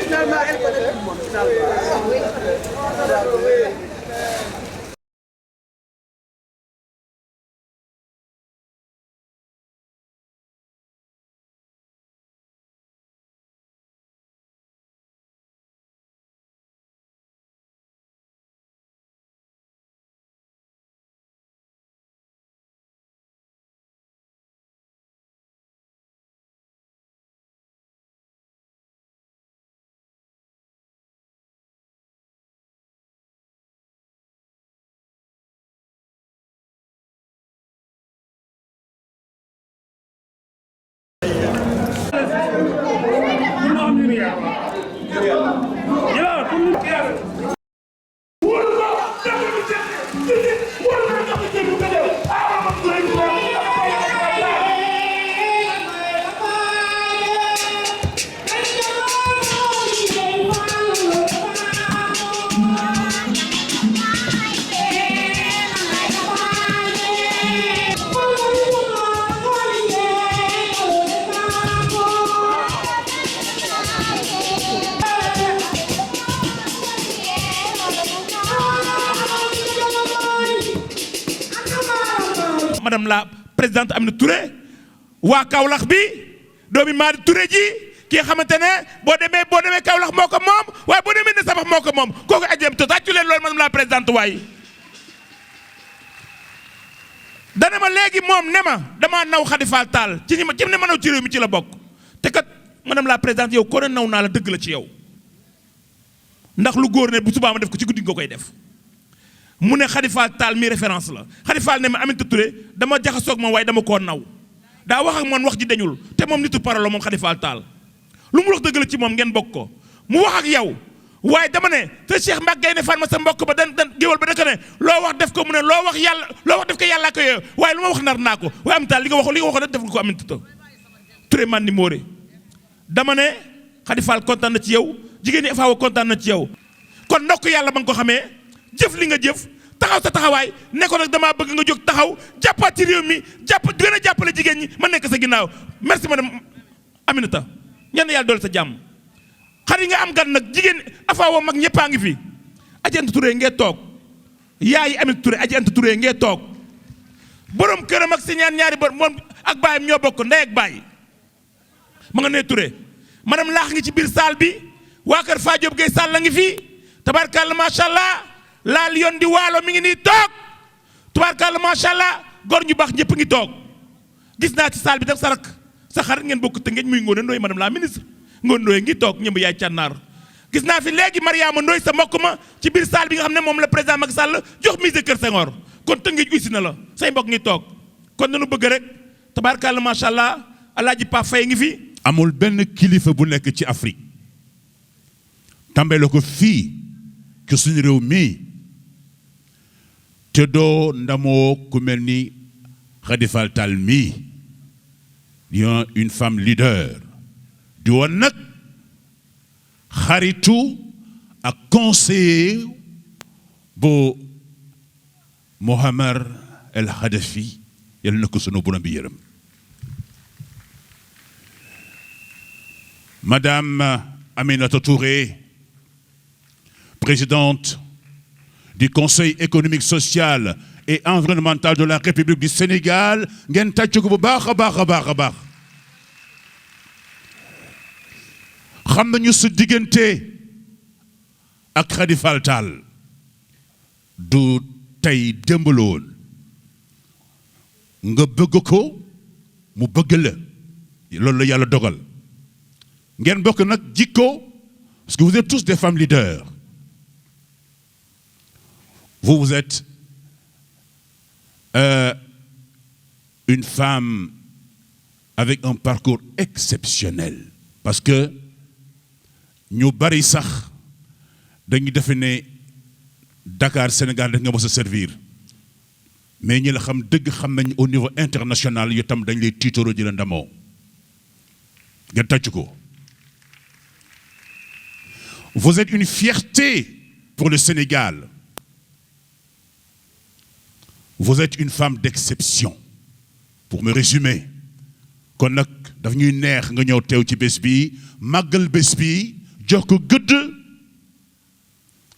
Finalement, elle connaît tout le monde. Madame la présidente Aminata Touré waa Kaolack bi doomi Madi Touré ji ki nga xamante ne boo demee Kaolack moo ko moom waaye boo demee ne Sabax moo ko moom kooku ajem to tàccu leen loolu madame la présidente waaye dana ma léegi moom ne ma damaa naw Khady Fall Tall ci ne ma naw ci réew mi ci la bokk te kat madame la présidente yow ko ne naw naa la dëgg la ci yow ndax lu góor ne bu subaa ma def ko ci guddi nga koy def mu ne Khady Fall Tall mi référence la Khady Fall ne ma Aminata Touré dama jaxasoog moom waaye dama koo naw daa wax ak man wax ji dañul te moom nitu parole moom Khady Fall Tall lu mu wax dëgg la ci moom ngeen bokk ko mu wax ak yow waaye dama ne te Cheikh Mbacke Gaynde Fatma sa mbokk ba dan géwal ba daka ne loo wax def ko mu ne loo wax def ko yàllaa ko yooyu waaye lu ma wax nar naa ko waaye Aminata li nga waxoon def ko Aminata Touré man ni moore dama ne Khady Fall kontaan na ci yow jigéen ñi faaw kontaan na ci yow kon ndokk yàlla ba nga ko xamee jëf li nga jëf taxaw sa taxawaay ne ko nag damaa bëgg nga jóg taxaw jàppaat ci réew mi gën a jàppale jigéen ñi ma nekk sa ginnaaw merci madame Aminata ñaan yàlla doole sa jàmm xar yi nga am gan nag jigéen afaawa mag ñëppaa ngi fi Adji Anta Touré ngee toog yaayi Aminata Touré Adji Anta Touré ngee toog borom këram ak si ñaari bor moom ak baayam ñoo bokk ndey ak baay ma nga nee Touré madame laax ngi ci biir salle bi waa kër Fa Diop Gueye Sall la ngi fi tabarkalla macha allah laal yoon di waalo mi ngi nii toog tabarkalla macha allah góor ñu baax ñëpp ngi toog gis naa ci salle bi def sa rak sa xarit ngeen bokk Tëngéej muy Ngoné Ndoye madame la ministre Ngoné Ndoye ngi toog ñëmb yaay cànnaar gis naa fi léegi Mariama Ndoye sa mbokk ma ci biir salle bi nga xam ne moom la président Macky Sall jox musée Kër Senghor kon Tëngéej uysi na la say mbokk ngi toog kon dañu bëgg rek tabarkalla macha allah alaaji Pa Faye ngi fi. amul benn kilifa bu nekk ci Afrique tàmbale ko fii ci suñu réew mii te doo ndamoo ku mel ni Khady Fall Tall mii di une femme leader di woon nag xaritu ak conseiller bu Mohamed El Khadafi yal na ko sunu borom bi yërëm Madame Aminata Touré, présidente du Conseil économique, social et environnemental de la République du Sénégal, ngeen tàcc ko bu baax a baax a baax a baax. xam nañu sa diggante ak Khady Fall Tall du tey démb la woon nga bëgg ko mu bëgg la loolu la yàlla dogal ngeen bokk nag jikko parce que vous êtes tous des femmes leaders. Vous êtes une femme avec un parcours exceptionnel parce que ñu bari sax dañu defe ne Dakar Sénégal da nga mos a servir mais ñi la xam dëgg xam nañ au niveau international yu tam dañ lay tiitaroo di la ndamoo nga tàcc ko. Vous êtes une fierté pour le Sénégal. Vous êtes une femme d'exception. Pour me résumer kon nag daf ñuy neex nga ñëw teew ci bés bi màggal bés bi jox ko gëdd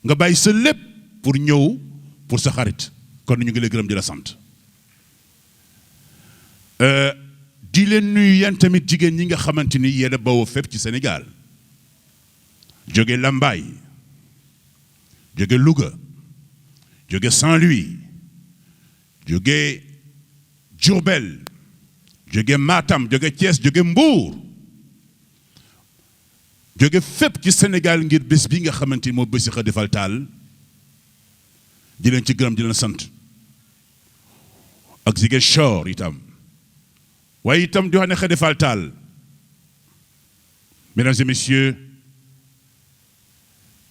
nga bàyyi sa lépp pour ñëw pour sa xarit kon ñu ngi lay gërëm di la sant. di leen nuyu yéen tamit jigéen ñi nga xamante ni yéen a bawoo fépp ci Sénégal jóge Lambaye jóge Louga jóge Saint-Louis jóge Diourbel jóge Matam jóge Thiès jóge Mbour jóge fépp ci Sénégal ngir bés bi nga xamante ni moo bési Khady Fall Tall di leen ci gërëm di leen sant ak Ziguinchor itam waaye itam di wax ne Khady Fall Tall mesdames et messieurs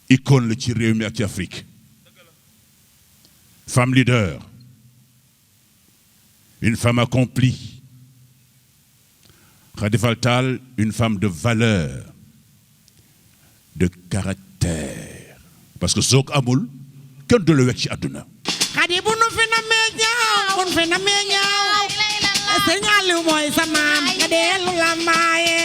icône la ci réew mi ak ci Afrique femme leader une femme accomplie Khady Fall Tall une femme de valeur de caractère parce que soo ko amul kenn du la wekk ci àdduna. Khady bu nu fi namee ñaaw bu nu fi namee ñaaw Sëriñ Aliou mooy sa maam nga dellu Lambaye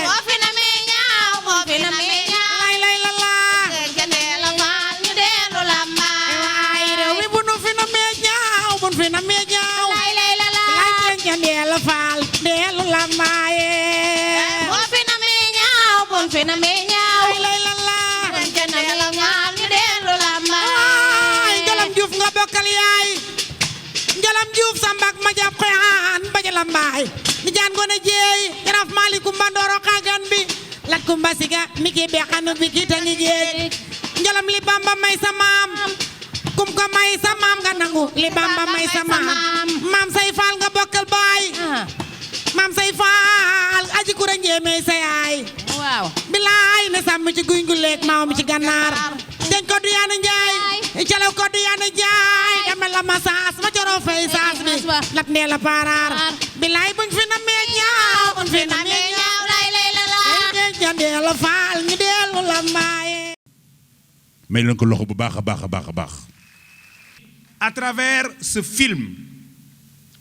moo fi namee ñaaw moo fi namee ñaaw lay la laa nga dellu faal ñu dellu Lambaye waaye réew mi bu nu fi namee ñaaw bu nu fi namee ñaaw lay la laa nga dellu faal dellu Lambaye moo fi namee ñaaw bu nu fi namee ñaaw lay la laa nga dellu faal ñu dellu Lambaye waay Njalam Juuf nga bokkal yaay Njalam Juuf sa mbag ma jàpp xeyaan baja Lambaye ni jaan gone jeey jaraaf Malikum Bandoro xagan bi lat kumba siga mi ki beexanu bi ki tangi jeey Njalam li Bamba may sa maam kum ko may sa maam nga nangu li Bamba may sa maam maam say faal nga bokkal baay maam say faal aji kura njéemee sa yaay waaw bilaay ne sàmm ci guy nguleek maaw mi ci gànnaar dañ ko du yaana njaay calaw ko du yaana njaay dama la ma saas ma coro fay saas bi lat nee la paaraar bilaay buñ fi namee ñaaw buñ fi namee ñaaw lay la laa ja dee la faal ñu dellu Lambaye may leen ko loxo bu baax a baax a baax a baax. À travers ce film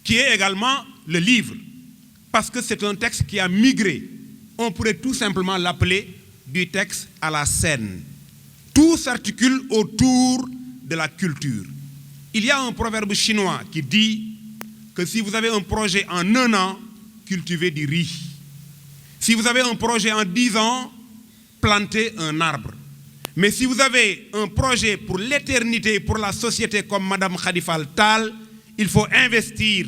qui est également le livre parce que c'est un texte qui a migré, on pourrait tout simplement l'appeler du texte à la scène. Tout s'articule autour de la culture. Il y a un proverbe chinois qui dit que si vous avez un projet en 1 an, cultivez du riz. Si vous avez un projet en 10 ans, plantez un arbre. Mais si vous avez un projet pour l'éternité, pour la société comme Madame Khady Fall Tall, il faut investir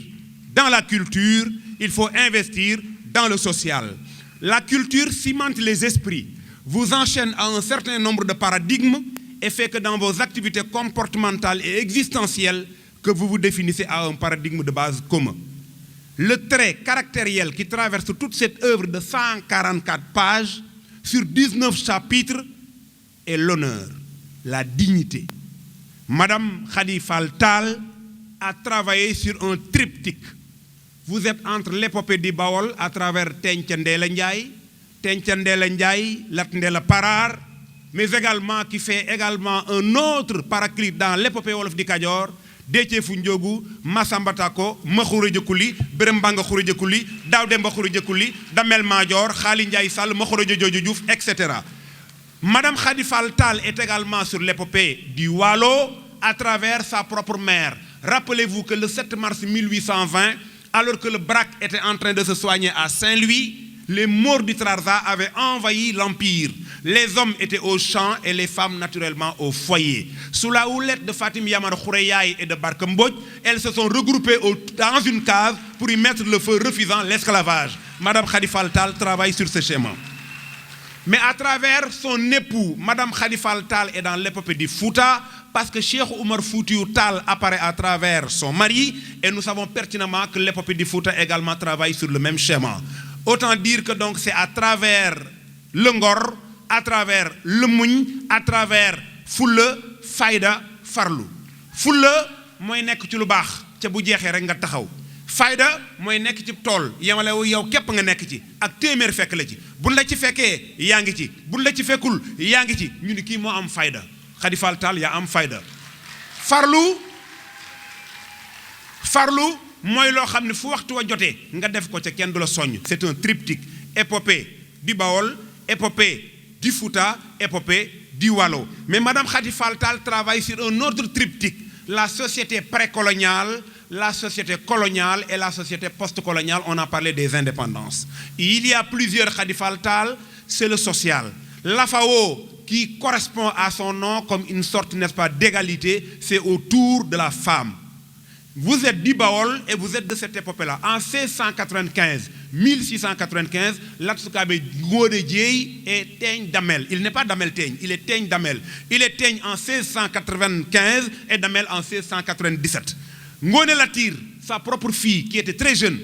dans la culture, il faut investir dans le social. La culture cimente les esprits, vous enchaîne à un certain nombre de paradigmes et fait que dans vos activités comportementales et existentielles, que vous vous définissez à un paradigme de base commun. Le trait caractériel qui traverse toute cette œuvre de 144 pages sur 19 chapitres est l'honneur, la dignité. Madame Khady Fall Tall a travaillé sur un triptyque. Vous êtes entre l'épopée du Baol à travers Tenca Ndella Ndiaye, Lat Ndella Parar, mais également qui fait également un autre paraclite dans l'épopée Wolof du Kajoor Déthié Foundiogou, Massamba Tako, Makhourédia Kouli, Birame Banga Khourédia Kouli, Daoudemba Khourédia Kouli, Damel Madior, Khali Ndiaye Sall, Makhourédia Diodjo Diouf, etc. Madame Khady Fall Tall est également sur l'épopée du Waalo à travers sa propre mère. Rappelez-vous que le 7 mars 1820, alors que le Braque était en train de se soigner à Saint-Louis, les Maures du Trarza avaient envahi l'Empire. Les hommes étaient aux champs et les femmes naturellement au foyer. Sous la houlette de Fatim Yamar Khoureyaï et de Barka Mbodj, elles se sont regroupées dans une case pour y mettre le feu, refusant l'esclavage. Madame Khady Fall Tall travaille sur ce schéma. Mais à travers son époux, Madame Khady Fall Tall est dans l'épopée du Fouta, parce que Cheikh Oumar Foutiyou Tall apparaît à travers son mari, et nous savons pertinemment que l'épopée du Fouta également travaille sur le même schéma. Autant dire que donc c'est à travers le Ngor, à travers le Muñ, à travers Fulla, Fayda, Farlu. Fulla mooy nekk ci lu baax ca bu jeexee rek nga taxaw. Fayda mooy nekk ci tool yemale yow képp nga nekk ci ak téeméer fekk la ci buñ la ci fekkee yaa ngi ci buñ la ci fekkul yaa ngi ci ñu ni kii moo am fayda. Khady Fall Tall yaa am fayda. Farlu mooy loo xam ne fu waxtu wa jotee nga def ko ca kenn du la soññ. C'est un triptyque: épopée du Baol, épopée du Fouta, épopée du Waalo. Mais Madame Khady Fall Tall travaille sur un autre triptyque: la société précoloniale, la société coloniale et la société postcoloniale. On a parlé des indépendances. Il y a plusieurs Khady Fall Tall, c'est le social. L'AFAO, qui correspond à son nom comme une sorte, n'est-ce pas, d'égalité, c'est autour de la femme. Vous êtes du Baol et vous êtes de cette épopée-là. En 1695, Latsukabe Ngode Dieye est Teigne Damel. Il n'est pas Damel Teigne, il est Teigne Damel. Il est Teigne en 1695 et Damel en 1697. Ngone Latir, sa propre fille, qui était très jeune,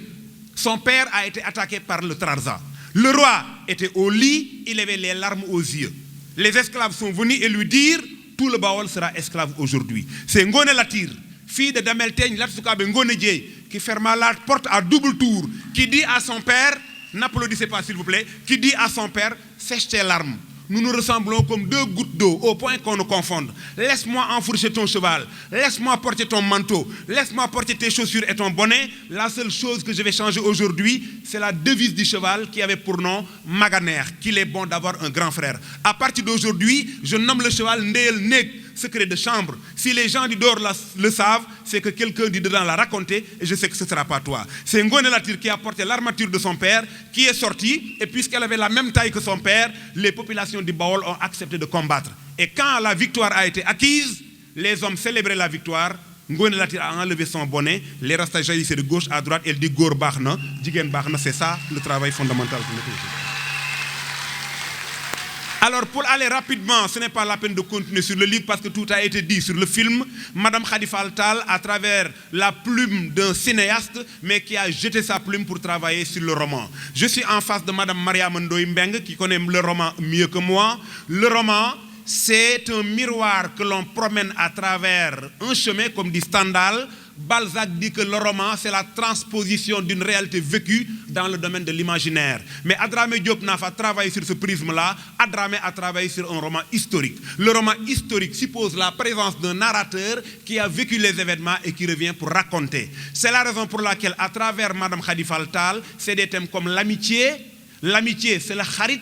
son père a été attaqué par le Trarza. Le roi était au lit, il avait les larmes aux yeux. Les esclaves sont venus et lui dire: tout le Baol sera esclave aujourd'hui. C'est Ngone Latir, fille de Damel Teigne Latsukabe Ngone Dieye, qui ferma la porte à double tour, qui dit à son père, n'applaudissez pas s'il vous plaît, qui dit à son père: sèche tes larmes. Nous nous ressemblons comme deux gouttes d'eau, au point qu'on nous confonde. Laisse-moi enfourcher ton cheval, laisse-moi porter ton manteau, laisse-moi porter tes chaussures et ton bonnet. La seule chose que je vais changer aujourd'hui, c'est la devise du cheval qui avait pour nom Maganer, qu'il est bon d'avoir un grand frère. À partir d'aujourd'hui, je nomme le cheval Ndeel Nek, secret de chambre. Si les gens du dehors le savent, c'est que quelqu'un du dedans l'a raconté, et je sais que ce ne sera pas toi. C'est Ngone Latir qui a porté l'armature de son père, qui est sortie, et puisqu'elle avait la même taille que son père, les populations du Baol ont accepté de combattre. Et quand la victoire a été acquise, les hommes célébraient la victoire. Ngone Latir a enlevé son bonnet, les restes jaillissaient de gauche à droite, elle dit Gor Bahna, Jigen Bahna, c'est ça le travail fondamental que nous faisons. Alors, pour aller rapidement, ce n'est pas la peine de continuer sur le livre parce que tout a été dit sur le film. Madame Khady Fall Tall, à travers la plume d'un cinéaste, mais qui a jeté sa plume pour travailler sur le roman. Je suis en face de Madame Mariama Ndoye Mbeng, qui connaît le roman mieux que moi. Le roman, c'est un miroir que l'on promène à travers un chemin, comme dit Stendhal. Balzac dit que le roman, c'est la transposition d'une réalité vécue dans le domaine de l'imaginaire. Mais Adramé Diop n'a pas travaillé sur ce prisme-là. Adramé a travaillé sur un roman historique. Le roman historique suppose la présence d'un narrateur qui a vécu les événements et qui revient pour raconter. C'est la raison pour laquelle, à travers Madame Khady Fall Tall, c'est des thèmes comme l'amitié. L'amitié, c'est le kharit.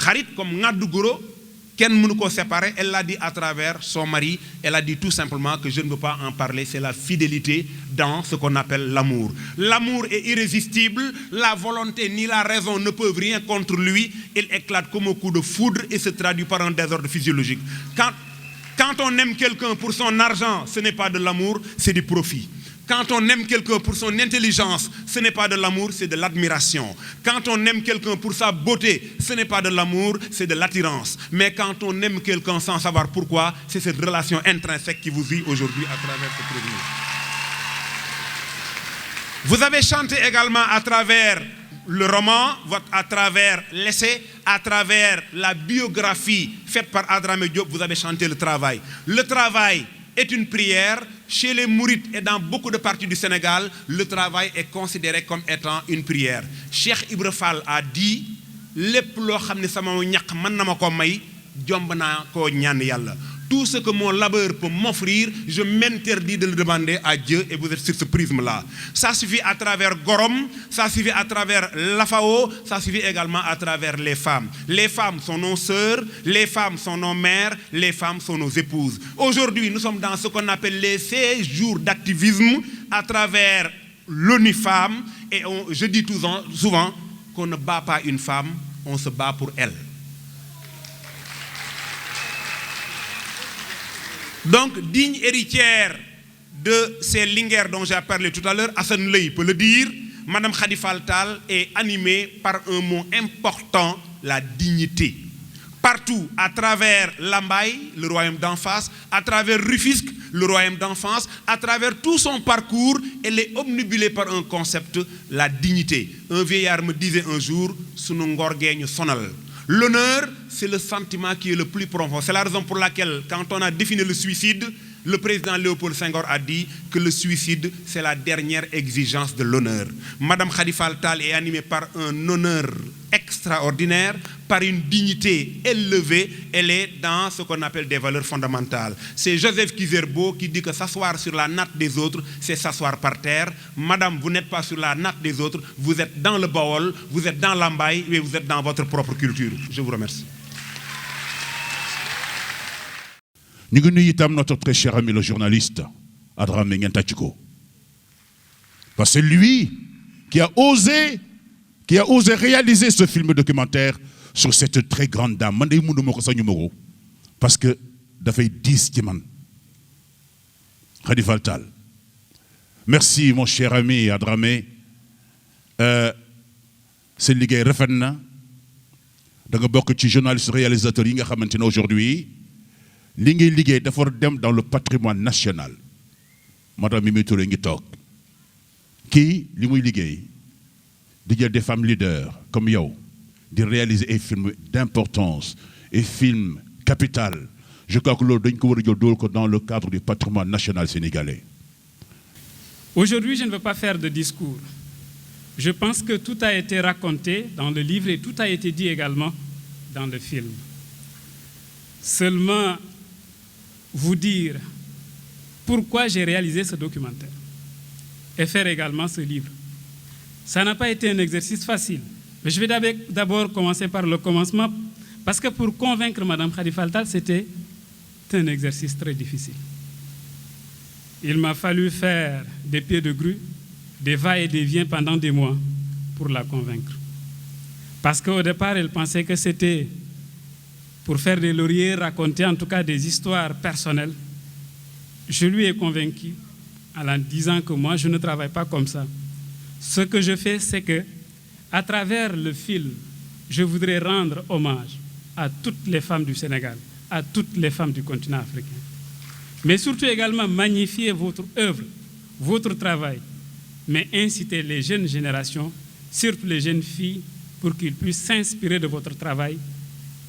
Kharit comme Ngadougoro. Ken ne peut séparer, elle l'a dit à travers son mari, elle a dit tout simplement que je ne veux pas en parler, c'est la fidélité dans ce qu'on appelle l'amour. L'amour est irrésistible, la volonté ni la raison ne peuvent rien contre lui, il éclate comme un coup de foudre et se traduit par un désordre physiologique. Quand on aime quelqu'un pour son argent, ce n'est pas de l'amour, c'est du profit. Quand on aime quelqu'un pour son intelligence, ce n'est pas de l'amour, c'est de l'admiration. Quand on aime quelqu'un pour sa beauté, ce n'est pas de l'amour, c'est de l'attirance. Mais quand on aime quelqu'un sans savoir pourquoi, c'est cette relation intrinsèque qui vous vit aujourd'hui à travers ce produit. Vous avez chanté également à travers le roman, à travers l'essai, à travers la biographie faite par Adramé Diop, vous avez chanté le travail. Le travail est une prière. Chez les Mourides et dans beaucoup de parties du Sénégal, le travail est considéré comme étant une prière. Cheikh Ibra Fall a dit: lépp loo xam ne sama ñaq mën na ma ko may jomb naa koo ñaan yàlla. Tout ce que mon labeur peut m'offrir, je m'interdis de le demander à Dieu, et vous êtes sur ce prisme-là. Ça suffit à travers Gorom, ça suffit à travers l'AFAO, ça suffit également à travers les femmes. Les femmes sont nos sœurs, les femmes sont nos mères, les femmes sont nos épouses. Aujourd'hui, nous sommes dans ce qu'on appelle les 16 jours d'activisme à travers l'ONU Femmes, et je dis souvent qu'on ne bat pas une femme, on se bat pour elle. Donc, digne héritière de ces linguères dont j'ai parlé tout à l'heure, Hassan Ley peut le dire, Madame Khadifal Tal est animée par un mot important, la dignité. Partout, à travers Lambaye, le royaume d'en face, à travers Rufisque, le royaume d'enfance, à travers tout son parcours, elle est obnubilée par un concept, la dignité. Un vieillard me disait un jour, sunu ngor gee ñu sonal. L'honneur, c'est le sentiment qui est le plus profond. C'est la raison pour laquelle, quand on a défini le suicide, le président Léopold Senghor a dit que le suicide, c'est la dernière exigence de l'honneur. Madame Khadifal Tal est animée par un honneur extraordinaire, par une dignité élevée. Elle est dans ce qu'on appelle des valeurs fondamentales. C'est Joseph Kizerbo qui dit que s'asseoir sur la natte des autres, c'est s'asseoir par terre. Madame, vous n'êtes pas sur la natte des autres, vous êtes dans le Baol, vous êtes dans l'Ambaye, mais vous êtes dans votre propre culture. Je vous remercie. Nous avons notre très cher ami le journaliste, Adramé Ngentachiko. Parce que c'est lui qui a osé réaliser ce film documentaire sur cette très grande dame. Parce que il fait 10 Timan. Khadifal Tal. Merci mon cher ami Adramé. C'est le gars Refenna. Dans le journaliste réalisateur qui est aujourd'hui. Ligue dans le patrimoine national. Madame Mimi Touré ngi tok. Qui li muy liggéey di jël des femmes leaders comme yow de réaliser des films d'importance et films capital. Je crois que loolu dañ ko war a jël dans le cadre du patrimoine national sénégalais. Aujourd'hui, je ne veux pas faire de discours. Je pense que tout a été raconté dans le livre et tout a été dit également dans le film. Seulement vous dire pourquoi j'ai réalisé ce documentaire et faire également ce livre. Ça n'a pas été un exercice facile, mais je vais d'abord commencer par le commencement, parce que pour convaincre Mme Khadifal Tal, c'était un exercice très difficile. Il m'a fallu faire des pieds de grue, des va-et-vient pendant des mois pour la convaincre. Parce qu'au départ, elle pensait que c'était pour faire des lauriers, raconter en tout cas des histoires personnelles. Je lui ai convaincu en lui disant que moi, je ne travaille pas comme ça. Ce que je fais, c'est que, à travers le film, je voudrais rendre hommage à toutes les femmes du Sénégal, à toutes les femmes du continent africain. Mais surtout également magnifier votre œuvre, votre travail, mais inciter les jeunes générations, surtout les jeunes filles, pour qu'ils puissent s'inspirer de votre travail.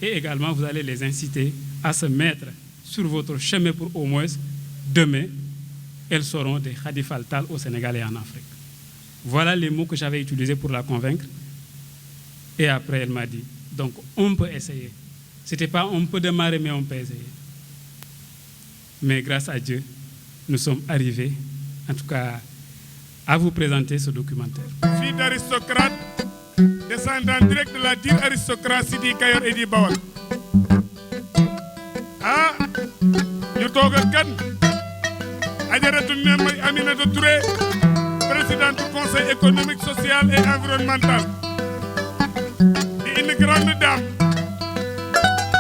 Et également, vous allez les inciter à se mettre sur votre chemin pour au moins, demain, elles seront des Khadifal Tal au Sénégal et en Afrique. Voilà les mots que j'avais utilisés pour la convaincre. Et après, elle m'a dit, donc on peut essayer. Ce n'était pas on peut démarrer, mais on peut essayer. Mais grâce à Dieu, nous sommes arrivés, en tout cas, à vous présenter ce documentaire. Fille d'aristocrate, descendant direct de la dite aristocratie di Kayor et di Bawal. Ah, ñu toog ak kan Adjaratou Ndeye Aminata Touré, présidente du conseil économique, social et environnemental. Di une grande dame.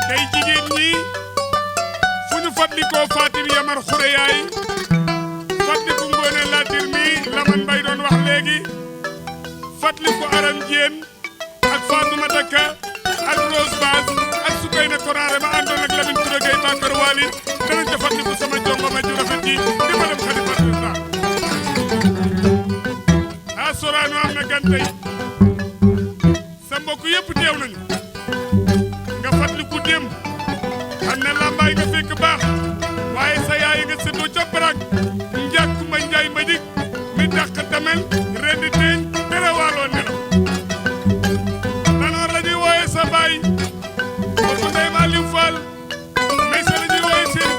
Tey jigéen ñi fu ñu fàttalikoo Fatim Yamar Khouré yaay fàttaliku Ngoné Latyr mi Lamane Mbaye doon wax léegi fàttaliku Aram Diène ak Fatoumata Ka ak Rose Baz ak Soukeyna Konaré ma àndoon ak Lamine Touré Gueye Bakar Wali danañ ca fàttaliku sama jongo ma ju rafet yi di madame Khadifal Tal. ah Sorano am na gan tey sa mbokk yëpp teew nañu nga fàttaliku démb xam ne lambaay nga fekk baax waaye sa yaay nga séddoo ca barak njàkk ma njaay ma dik mi dàq damel ren di teeñ tere waaloo nelaw Tanor la ñuy wooye sa baay bokku ndey ma Aliou Fall mais sa la ñuy wooye seen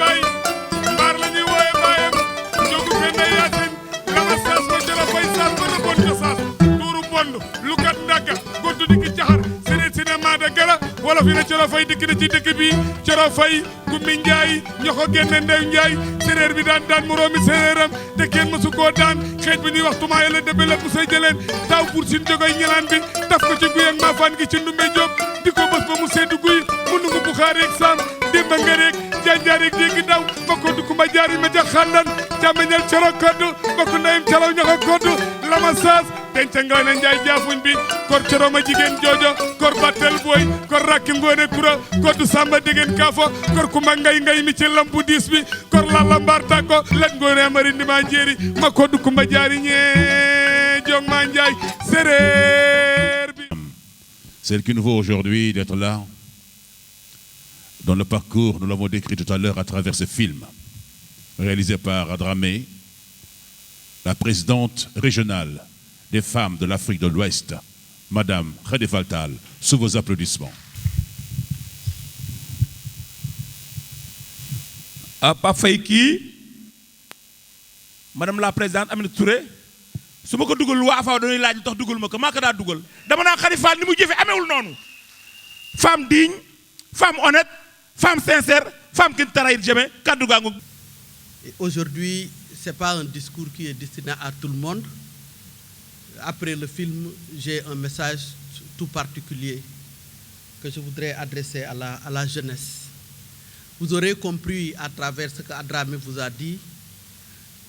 lukat ndagga gottu dikki caxar séréer cinéma de gala wolof yi na coro fay dikk na ci dëkk bi coro fay gummi njaay ñoxo génne ndew njaay séréer bi daan moroomi séréeram te kenn mësu koo daan xeet bi ñuy wax tumaa yàlla debe la bu say jëleen taw pour sin jogoy ñelaan bi taf ko ci guy ak maafaan gi ci ndumbe jóob di ko bës ba mu seddu guy mu nungu bu xaareeg saam dimba ngereeg janjaareeg déggi daw bokko du kumba jaari ma jax xandan càmmeñal coro koddu bokk ndeyim calaw ñoxo koddu lama saas denca ngaw ne njaay jaafuñ bi kor coro ma jigéen joojo kor battel booy kor rakki ngoone kura koddu samba degen kaafo kor kumba ngay mi ci lambu diis bi kor lalla mbar takko lañ ngoone amari ndima jeeri ma koddu kumba jaari ñee jong ma njaay séréer bi. Celle qu'il nous vaut aujourd'hui d'être là, dans le parcours, nous l'avons décrit tout à l'heure à travers ce film, réalisé par Adramé, la présidente régionale des femmes de l'Afrique de l'Ouest, Madame Khadifal Tall, sous vos applaudissements. Pape Faye kii madame la présidente Aminata Touré su ma ko dugal waa Afaw dañuy laaj tax dugal ma ko maa ko daa dugal dama naa Khady Fall ni mu jëfe amewul noonu femme digne femme honnête femme sincère femme qui ne trahit jamais kaddu gaa ngu. Aujourd'hui, c'est pas un discours qui est destiné à tout le monde. Après le film, j'ai un message tout particulier que je voudrais adresser à la jeunesse. Vous aurez compris à travers ce qu'Adramé vous a dit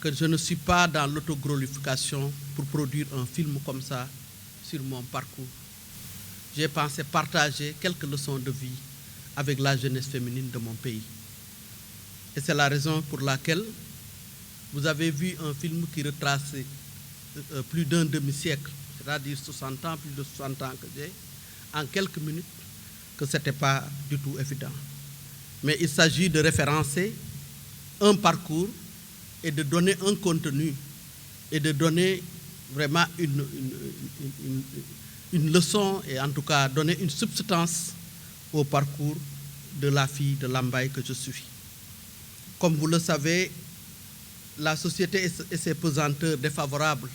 que je ne suis pas dans l'autoglorification pour produire un film comme ça sur mon parcours. J'ai pensé partager quelques leçons de vie avec la jeunesse féminine de mon pays. Et c'est la raison pour laquelle vous avez vu un film qui retrace plus d'un demi-siècle, c'est-à-dire 60 ans, plus de 60 ans que j'ai, en quelques minutes, que ce n'était pas du tout évident. Mais il s'agit de référencer un parcours et de donner un contenu et de donner vraiment une leçon et en tout cas donner une substance au parcours de la fille de Lambaye que je suis. Comme vous le savez, la société et ses pesanteurs défavorables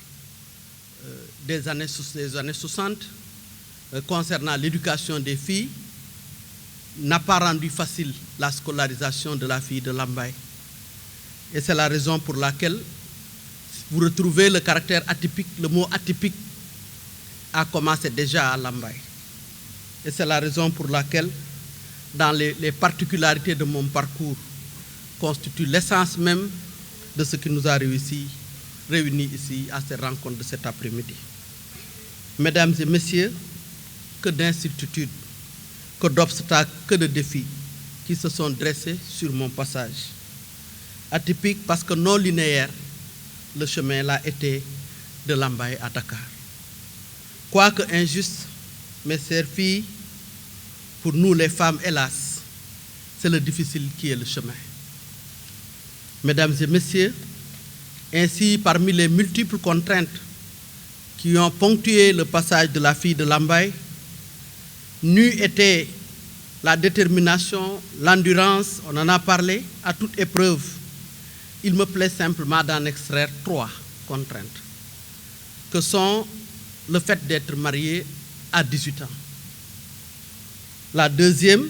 des années 60 concernant l'éducation des filles n'a pas rendu facile la scolarisation de la fille de Lambaye. Et c'est la raison pour laquelle vous retrouvez le caractère atypique, le mot atypique a commencé déjà à Lambaye. Et c'est la raison pour laquelle, dans les particularités de mon parcours, constitue l'essence même de ce qui nous a réunis ici à cette rencontre de cet après-midi. Mesdames et messieurs, que d'incertitudes, que d'obstacles, que de défis qui se sont dressés sur mon passage. Atypique parce que non linéaire, le chemin l'a été de Lambaye à Dakar. Quoique injuste, mes chères filles, pour nous les femmes, hélas, c'est le difficile qui est le chemin. Mesdames et messieurs, ainsi parmi les multiples contraintes qui ont ponctué le passage de la fille de Lambaye, n'eût été la détermination, l'endurance, on en a parlé, à toute épreuve. Il me plaît simplement d'en extraire 3 contraintes, que sont le fait d'être marié à 18 ans. La deuxième,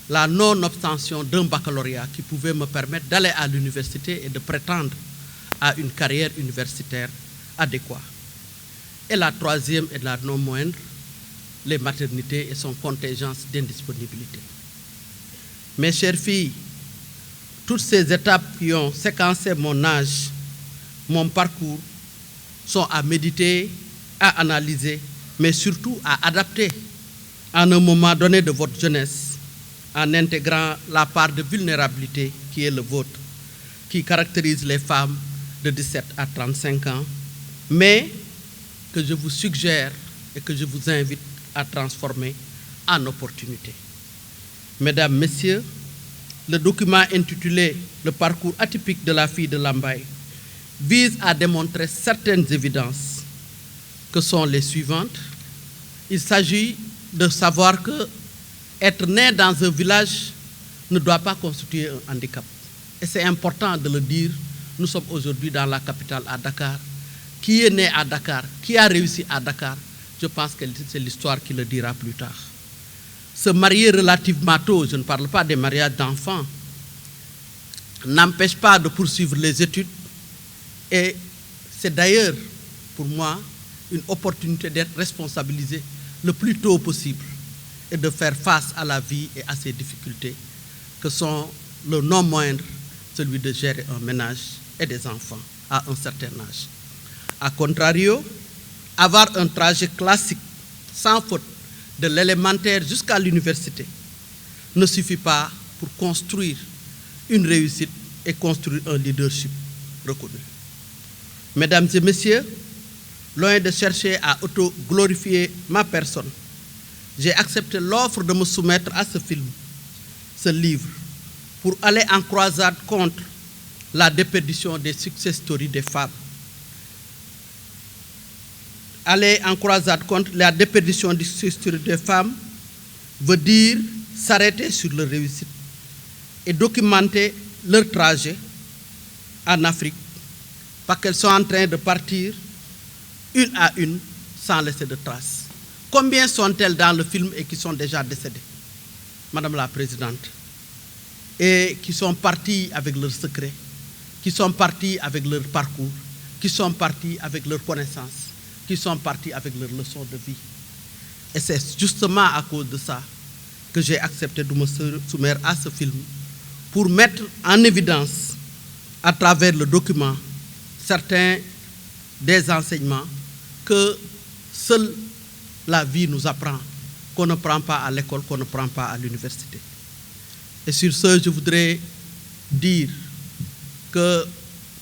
la non-obtention d'un baccalauréat qui pouvait me permettre d'aller à l'université et de prétendre à une carrière universitaire adéquate. Et la troisième et la non moindre, les maternités et son contingence d'indisponibilité. Mes chères filles, toutes ces étapes qui ont séquencé mon âge, mon parcours, sont à méditer, à analyser, mais surtout à adapter à un moment donné de votre jeunesse, en intégrant la part de vulnérabilité qui est le vôtre, qui caractérise les femmes de 17 à 35 ans, mais que je vous suggère et que je vous invite à transformer en opportunité. Mesdames, Messieurs, le document intitulé « Le parcours atypique de la fille de Lambaye » vise à démontrer certaines évidences que sont les suivantes. Il s'agit de savoir que être né dans un village ne doit pas constituer un handicap. Et c'est important de le dire. Nous sommes aujourd'hui dans la capitale à Dakar. Qui est né à Dakar, qui a réussi à Dakar, je pense que c'est l'histoire qui le dira plus tard. Se marier relativement tôt, je ne parle pas des mariages d'enfants, n'empêche pas de poursuivre les études. Et c'est d'ailleurs, pour moi, une opportunité d'être responsabilisé le plus tôt possible et de faire face à la vie et à ses difficultés, que sont le non moindre, celui de gérer un ménage et des enfants à un certain âge. A contrario, avoir un trajet classique, sans faute, de l'élémentaire jusqu'à l'université, ne suffit pas pour construire une réussite et construire un leadership reconnu. Mesdames et messieurs, loin de chercher à auto-glorifier ma personne, j'ai accepté l'offre de me soumettre à ce film, ce livre, pour aller en croisade contre la déperdition des success stories des femmes. Aller en croisade contre la déperdition des success stories des femmes veut dire s'arrêter sur leur réussite et documenter leur trajet en Afrique, parce qu'elles sont en train de partir une à une sans laisser de traces. Combien sont-elles dans le film et qui sont déjà décédées, Madame la Présidente, et qui sont parties avec leurs secrets, qui sont parties avec leur parcours, qui sont parties avec leurs connaissances, qui sont parties avec leurs leçons de vie. Et c'est justement à cause de ça que j'ai accepté de me soumettre à ce film pour mettre en évidence, à travers le document, certains des enseignements que seule la vie nous apprend, qu'on ne prend pas à l'école, qu'on ne prend pas à l'université. Et sur ce, je voudrais dire que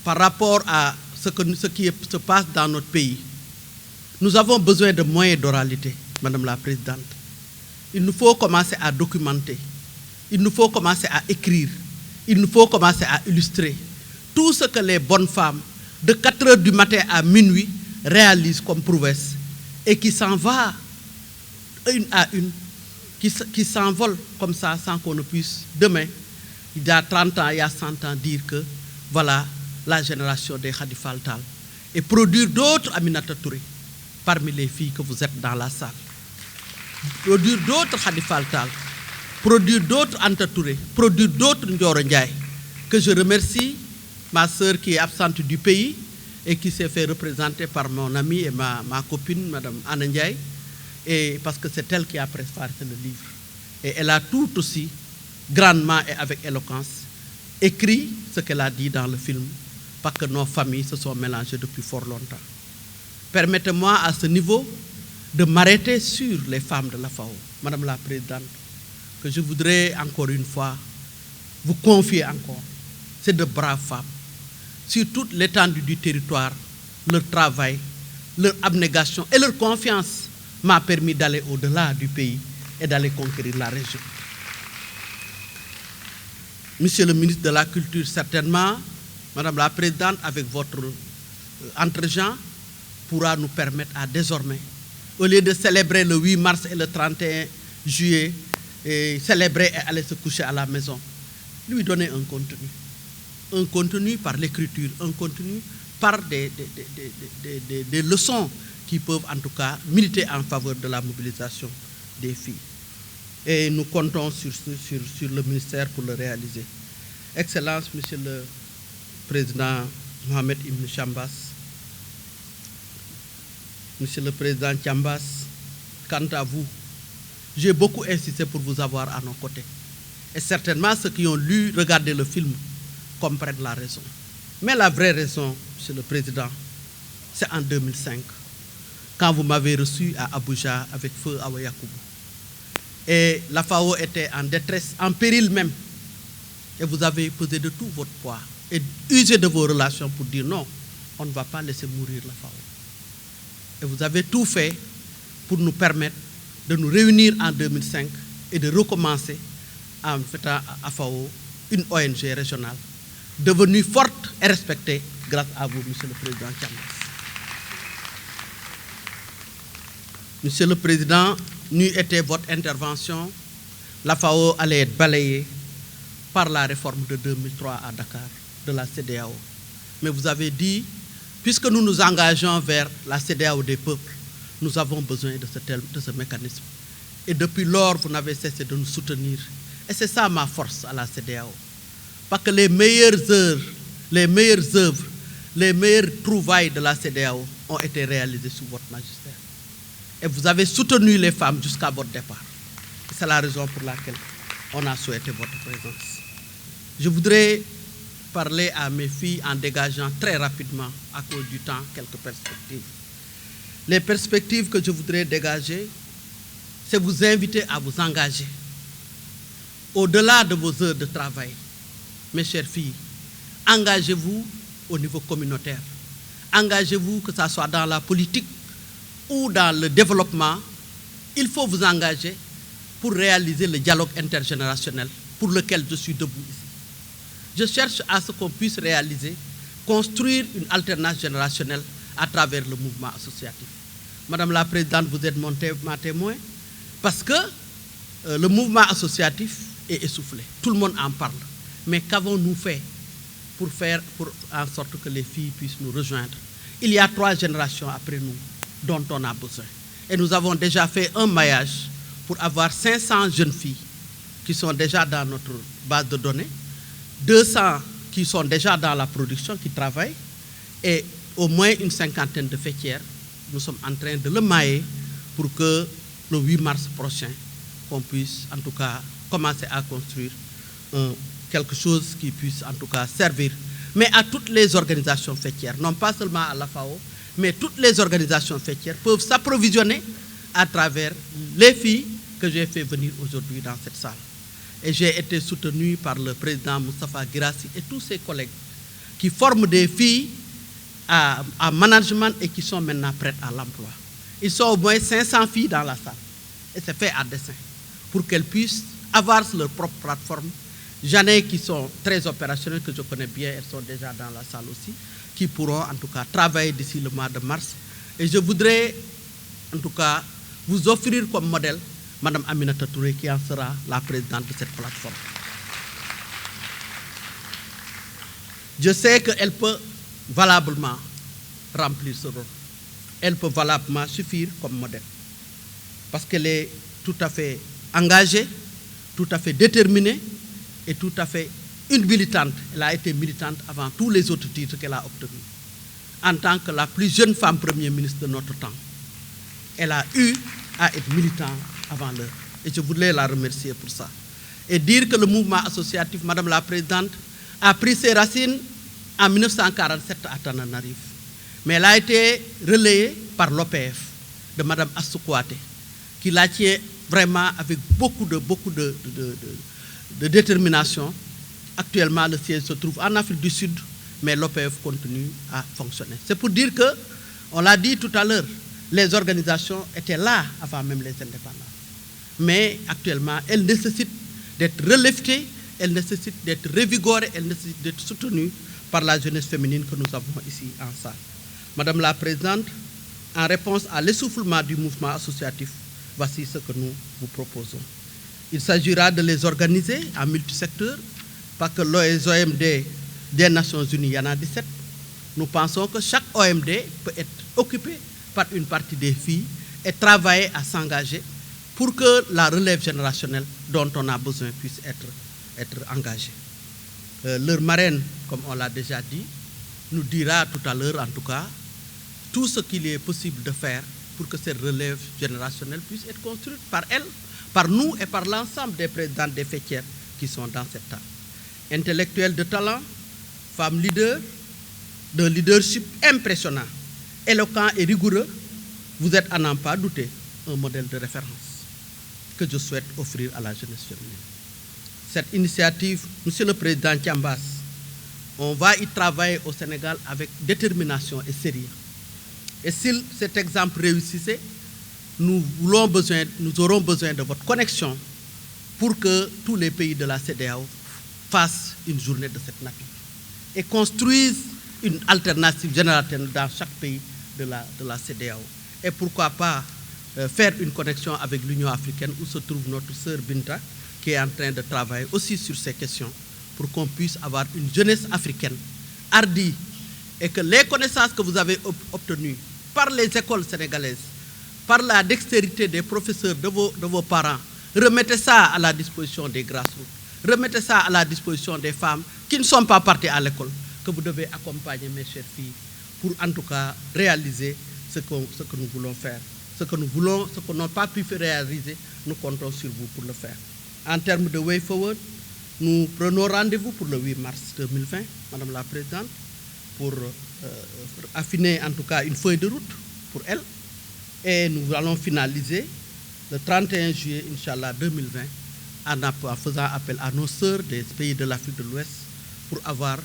par rapport à ce qui se passe dans notre pays, nous avons besoin de moyens d'oralité, Madame la Présidente. Il nous faut commencer à documenter, il nous faut commencer à écrire, il nous faut commencer à illustrer tout ce que les bonnes femmes, de 4 heures du matin à minuit, réalisent comme prouesse et qui s'en va une à une, qui s'envolent comme ça sans qu'on ne puisse demain, il y a 30 ans, il y a 100 ans, dire que voilà la génération des Khady Fall Tall et produire d'autres Aminata Touré parmi les filles que vous êtes dans la salle. Produire d'autres Khady Fall Tall, produire d'autres Anta Touré, produire d'autres Ndioro Ndiaye, que je remercie, ma sœur qui est absente du pays et qui s'est fait représenter par mon amie et ma copine, Madame Anna Ndiaye, et parce que c'est elle qui a préparé le livre. Et elle a tout aussi, grandement et avec éloquence, écrit ce qu'elle a dit dans le film, parce que nos familles se sont mélangées depuis fort longtemps. Permettez-moi à ce niveau de m'arrêter sur les femmes de la FAO, Madame la Présidente, que je voudrais encore une fois vous confier encore. C'est de braves femmes. Sur toute l'étendue du territoire, leur travail, leur abnégation et leur confiance m'a permis d'aller au-delà du pays et d'aller conquérir la région. Monsieur le ministre de la Culture, certainement, Madame la Présidente, avec votre entre-gens, pourra nous permettre à désormais, au lieu de célébrer le 8 mars et le 31 juillet, et célébrer et aller se coucher à la maison, lui donner un contenu. Un contenu par l'écriture, un contenu par des leçons qui peuvent en tout cas militer en faveur de la mobilisation des filles. Et nous comptons sur le ministère pour le réaliser. Excellence, Monsieur le Président Mohamed Ibn Chambas, Monsieur le Président Chambas, quant à vous, j'ai beaucoup insisté pour vous avoir à nos côtés. Et certainement ceux qui ont lu, regardé le film, comprennent la raison. Mais la vraie raison, Monsieur le Président, c'est en 2005, quand vous m'avez reçu à Abuja avec Feu Awa Yacoubou. Et la FAO était en détresse, en péril même. Et vous avez pesé de tout votre poids et usé de vos relations pour dire non, on ne va pas laisser mourir la FAO. Et vous avez tout fait pour nous permettre de nous réunir en 2005 et de recommencer en faisant à FAO une ONG régionale, devenue forte et respectée grâce à vous, Monsieur le Président Chambas. Monsieur le Président, n'eût été votre intervention, la FAO allait être balayée par la réforme de 2003 à Dakar de la CEDEAO. Mais vous avez dit, puisque nous nous engageons vers la CEDEAO des peuples, nous avons besoin de ce mécanisme. Et depuis lors, vous n'avez cessé de nous soutenir. Et c'est ça ma force à la CEDEAO. Parce que les meilleures œuvres, les meilleures trouvailles de la CEDEAO ont été réalisées sous votre magistère. Et vous avez soutenu les femmes jusqu'à votre départ. C'est la raison pour laquelle on a souhaité votre présence. Je voudrais parler à mes filles en dégageant très rapidement, à cause du temps, quelques perspectives. Les perspectives que je voudrais dégager, c'est vous inviter à vous engager. Au-delà de vos heures de travail, mes chères filles, engagez-vous au niveau communautaire. Engagez-vous, que ce soit dans la politique ou dans le développement. Il faut vous engager pour réaliser le dialogue intergénérationnel pour lequel je suis debout ici. Je cherche à ce qu'on puisse réaliser, construire une alternance générationnelle à travers le mouvement associatif. Madame la Présidente, vous êtes ma témoin, parce que le mouvement associatif est essoufflé. Tout le monde en parle. Mais qu'avons-nous fait pour en sorte que les filles puissent nous rejoindre? Il y a 3 générations après nous dont on a besoin. Et nous avons déjà fait un maillage pour avoir 500 jeunes filles qui sont déjà dans notre base de données, 200 qui sont déjà dans la production, qui travaillent, et au moins une 50aine de fêtières. Nous sommes en train de le mailler pour que le 8 mars prochain, qu'on puisse en tout cas commencer à construire quelque chose qui puisse en tout cas servir, mais à toutes les organisations fêtières, non pas seulement à la FAO, mais toutes les organisations fêtières peuvent s'approvisionner à travers les filles que j'ai fait venir aujourd'hui dans cette salle. Et j'ai été soutenu par le président Moustapha Guirassy et tous ses collègues qui forment des filles à management et qui sont maintenant prêtes à l'emploi. Ils sont au moins 500 filles dans la salle. Et c'est fait à dessein pour qu'elles puissent avoir leur propre plateforme. J'en ai qui sont très opérationnelles, que je connais bien, elles sont déjà dans la salle aussi, qui pourront en tout cas travailler d'ici le mois de mars. Et je voudrais en tout cas vous offrir comme modèle Madame Aminata Touré, qui en sera la présidente de cette plateforme. Je sais qu'elle peut valablement remplir ce rôle. Elle peut valablement suffire comme modèle. Parce qu'elle est tout à fait engagée, tout à fait déterminée et tout à fait une militante. Elle a été militante avant tous les autres titres qu'elle a obtenus. En tant que la plus jeune femme Premier ministre de notre temps, elle a eu à être militante avant l'heure. Et je voulais la remercier pour ça. Et dire que le mouvement associatif, Madame la Présidente, a pris ses racines en 1947 à Tananarive. Mais elle a été relayée par l'OPF de Madame Astou Kouaté, qui la tient vraiment avec beaucoup de détermination. Actuellement, le siège se trouve en Afrique du Sud, mais l'OPF continue à fonctionner. C'est pour dire que, on l'a dit tout à l'heure, les organisations étaient là avant même les indépendances. Mais actuellement, elles nécessitent d'être relevées, elles nécessitent d'être revigorées, elles nécessitent d'être soutenues par la jeunesse féminine que nous avons ici en salle. Madame la Présidente, en réponse à l'essoufflement du mouvement associatif, voici ce que nous vous proposons. Il s'agira de les organiser en multisecteurs, parce que les OMD des Nations Unies, il y en a 17. Nous pensons que chaque OMD peut être occupé par une partie des filles et travailler à s'engager pour que la relève générationnelle dont on a besoin puisse être engagée. Leur marraine, comme on l'a déjà dit, nous dira tout à l'heure en tout cas tout ce qu'il est possible de faire pour que cette relève générationnelle puisse être construite par elle, par nous et par l'ensemble des présidents des fêtières qui sont dans cette table. Intellectuels de talent, femmes leaders, d'un leadership impressionnant, éloquent et rigoureux, vous êtes à n'en pas douter un modèle de référence que je souhaite offrir à la jeunesse féminine. Cette initiative, Monsieur le Président Thiambas, on va y travailler au Sénégal avec détermination et sérieux. Et si cet exemple réussissait, nous aurons besoin de votre connexion pour que tous les pays de la CEDEAO fassent une journée de cette nature et construisent une alternative générationnelle dans chaque pays de la CEDEAO. Et pourquoi pas faire une connexion avec l'Union africaine où se trouve notre sœur Binta, qui est en train de travailler aussi sur ces questions pour qu'on puisse avoir une jeunesse africaine hardie et que les connaissances que vous avez obtenues par les écoles sénégalaises par la dextérité des professeurs de vos parents, remettez ça à la disposition des grassroots, remettez ça à la disposition des femmes qui ne sont pas parties à l'école, que vous devez accompagner, mes chères filles, pour en tout cas réaliser ce que nous voulons faire. Ce que nous n'a pas pu réaliser, nous comptons sur vous pour le faire. En termes de way forward, nous prenons rendez-vous pour le 8 mars 2020, Madame la Présidente, pour affiner en tout cas une feuille de route pour elle. Et nous allons finaliser le 31 juillet, Inch'Allah 2020, en faisant appel à nos sœurs des pays de l'Afrique de l'Ouest pour avoir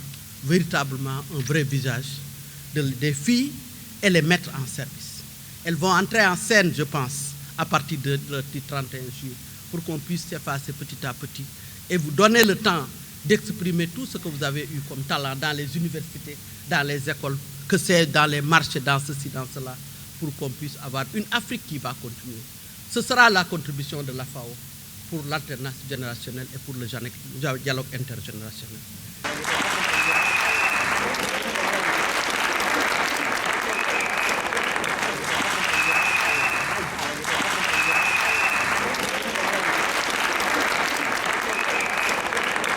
véritablement un vrai visage des filles et les mettre en service. Elles vont entrer en scène, je pense, à partir du 31 juillet, pour qu'on puisse s'effacer petit à petit et vous donner le temps d'exprimer tout ce que vous avez eu comme talent dans les universités, dans les écoles, que c'est dans les marchés, dans ceci, dans cela, pour qu'on puisse avoir une Afrique qui va continuer. Ce sera la contribution de la FAO pour l'alternance générationnelle et pour le dialogue intergénérationnel.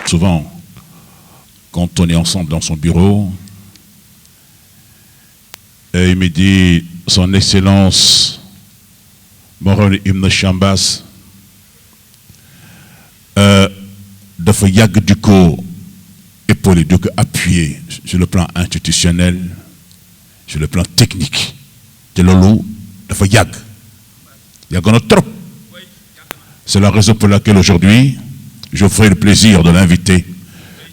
Souvent, quand on est ensemble dans son bureau, et il me dit, Son Excellence Moroh Ibn Chambas, dafa yàgg di ko épauler, di ko appuyer sur le plan institutionnel, sur le plan technique. te loolu dafa yàgg na trop. C'est la raison pour laquelle aujourd'hui je vous ferai le plaisir de l'inviter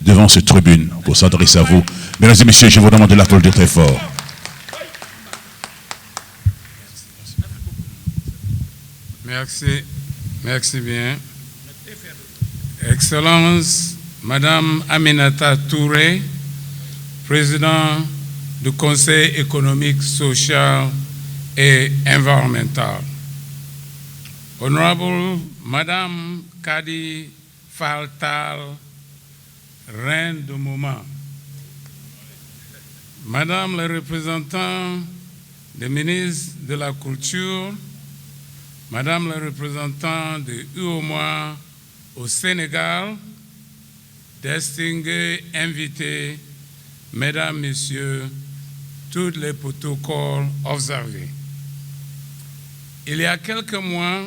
devant cette tribune pour s'adresser à vous. Mesdames et messieurs, je vous demande de l'applaudir très fort. Merci bien. Excellence, Madame Aminata Touré, Président du Conseil économique, social et environnemental. Honorable Madame Kadi Fall Tall, Reine du moment. Madame la représentante des ministres de la Culture, Madame la représentante de UOMOA au Sénégal, distingués invités, Mesdames, Messieurs, tous les protocoles observés. Il y a quelques mois,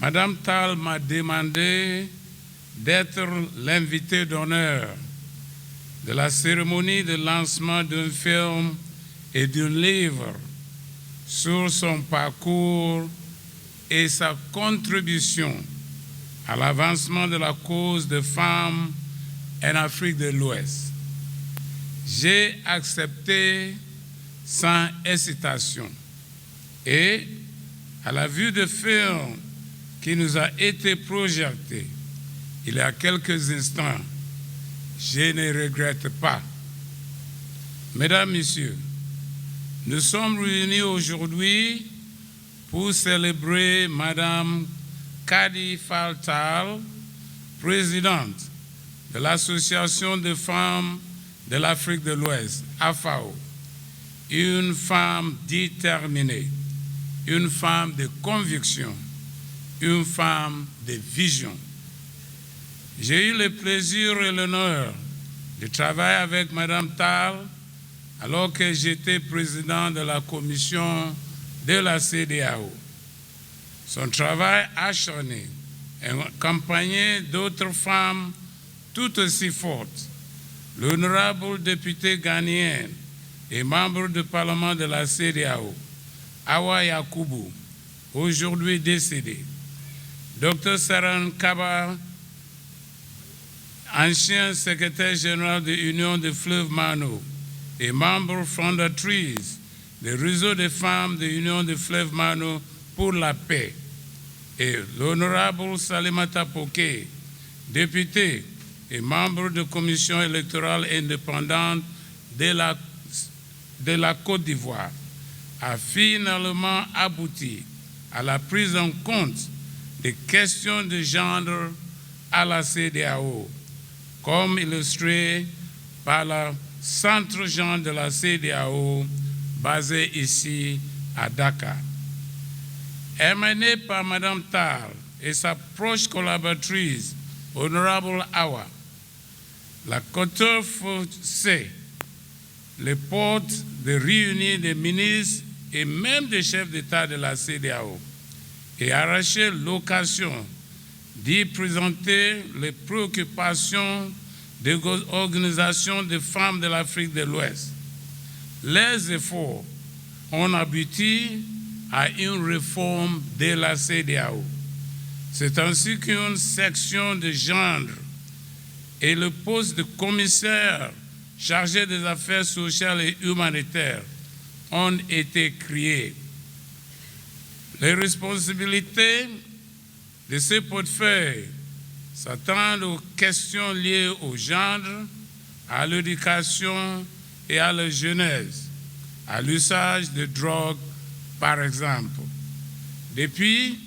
Madame Tall m'a demandé d'être l'invité d'honneur de la cérémonie de lancement d'un film et d'un livre sur son parcours et sa contribution à l'avancement de la cause des femmes en Afrique de l'Ouest. J'ai accepté sans hésitation et, à la vue du film qui nous a été projeté il y a quelques instants, je ne regrette pas. Mesdames, Messieurs, nous sommes réunis aujourd'hui pour célébrer Madame Kadi Fall Tall, présidente de l'Association des femmes de l'Afrique de l'Ouest, AFAO, une femme déterminée, une femme de conviction, une femme de vision. J'ai eu le plaisir et l'honneur de travailler avec Madame Tall alors que j'étais président de la commission de la CEDEAO. Son travail acharné et accompagné d'autres femmes tout aussi fortes, l'honorable député ghanéen et membre du Parlement de la CEDEAO, Awa Yakubu, aujourd'hui décédé, Dr Saran Kaba, ancien secrétaire général de l'Union des fleuves Mano et membre fondatrice du réseau des femmes de l'Union des fleuves Mano pour la paix, et l'honorable Salimata Poké, député et membre de la commission électorale indépendante de la Côte d'Ivoire, a finalement abouti à la prise en compte des questions de genre à la CEDEAO, comme illustré par le centre genre de la CEDEAO basé ici à Dakar. émanée par Mme Tal et sa proche collaboratrice, Honorable Awa, la Côte forcée les portes de réunir des ministres et même des chefs d'État de la CEDEAO et arracher l'occasion d'y présenter les préoccupations des organisations de femmes de l'Afrique de l'Ouest. Les efforts ont abouti à une réforme de la CEDEAO. C'est ainsi qu'une section de genre et le poste de commissaire chargé des affaires sociales et humanitaires ont été créés. Les responsabilités de ce portefeuille s'attendent aux questions liées au genre, à l'éducation et à la jeunesse, à l'usage de drogue, par exemple. Depuis,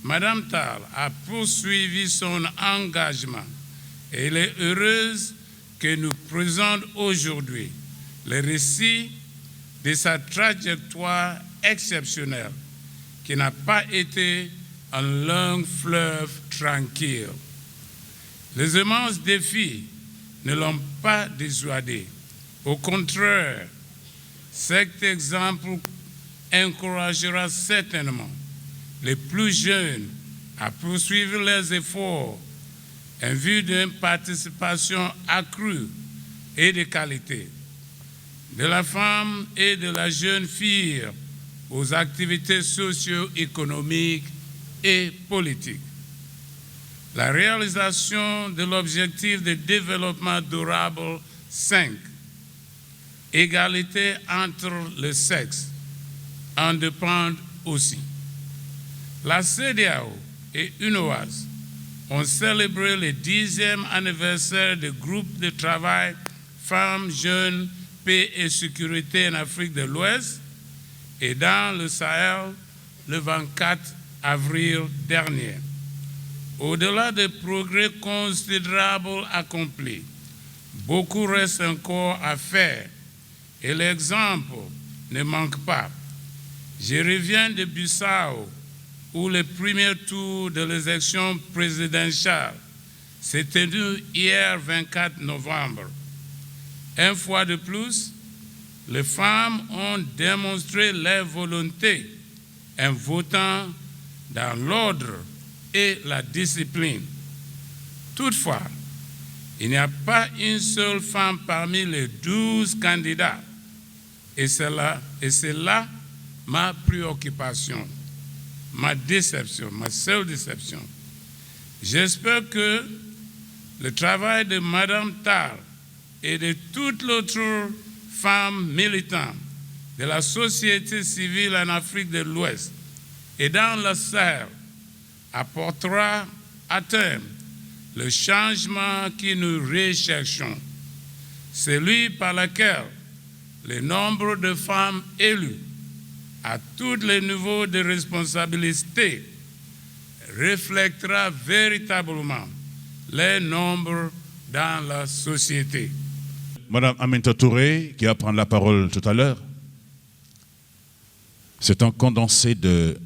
Mme Tal a poursuivi son engagement et elle est heureuse que nous présente aujourd'hui le récit de sa trajectoire exceptionnelle qui n'a pas été un long fleuve tranquille. Les immenses défis ne l'ont pas dissuadé. Au contraire, cet exemple encouragera certainement les plus jeunes à poursuivre leurs efforts en vue d'une participation accrue et de qualité de la femme et de la jeune fille aux activités socio-économiques et politiques. La réalisation de l'objectif de développement durable 5, égalité entre les sexes, en dépend aussi. La CEDEAO et UNOAS ont célébré le 10e anniversaire du groupe de travail Femmes, Jeunes, Paix et Sécurité en Afrique de l'Ouest et dans le Sahel le 24 avril dernier. Au-delà des progrès considérables accomplis, beaucoup reste encore à faire et l'exemple ne manque pas. Je reviens de Bissau où le premier tour de l'élection présidentielle s'est tenu hier 24 novembre. Une fois de plus, les femmes ont démontré leur volonté en votant dans l'ordre et la discipline. Toutefois, il n'y a pas une seule femme parmi les 12 candidats. Et c'est là ma préoccupation, ma déception, ma seule déception. J'espère que le travail de Mme Tal et de toutes les autres femmes militantes de la société civile en Afrique de l'Ouest et dans le Sahel apportera à terme le changement que nous recherchons, celui par lequel le nombre de femmes élues à tous les niveaux de responsabilité reflètera véritablement les nombres dans la société. Madame Aminata Touré, qui va prendre la parole tout à l'heure, c'est un condensé de